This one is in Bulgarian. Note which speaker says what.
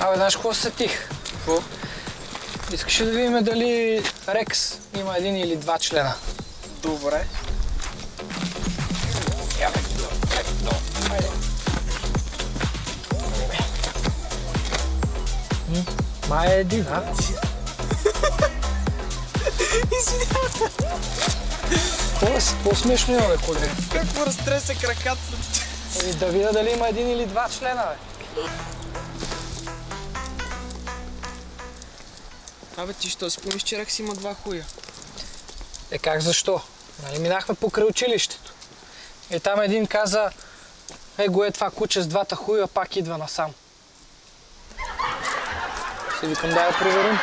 Speaker 1: Абе, знаеш какво се сетих? Какво? Искаш да видим дали Рекс има един или два члена?
Speaker 2: Добре.
Speaker 1: Хайде. Май е един, а?
Speaker 2: Извинявай.
Speaker 1: По-смешно има, бе, колега.
Speaker 2: Какво разтресе краката?
Speaker 1: Да видя дали има един или два члена, бе.
Speaker 2: Абе, ти що си помниш, че Рекс има два хуя?
Speaker 1: Е, как защо? Нали минахме покрай училището. И там един каза, го е това куче с двата хуя, пак идва насам. Си викам, дай да проверим.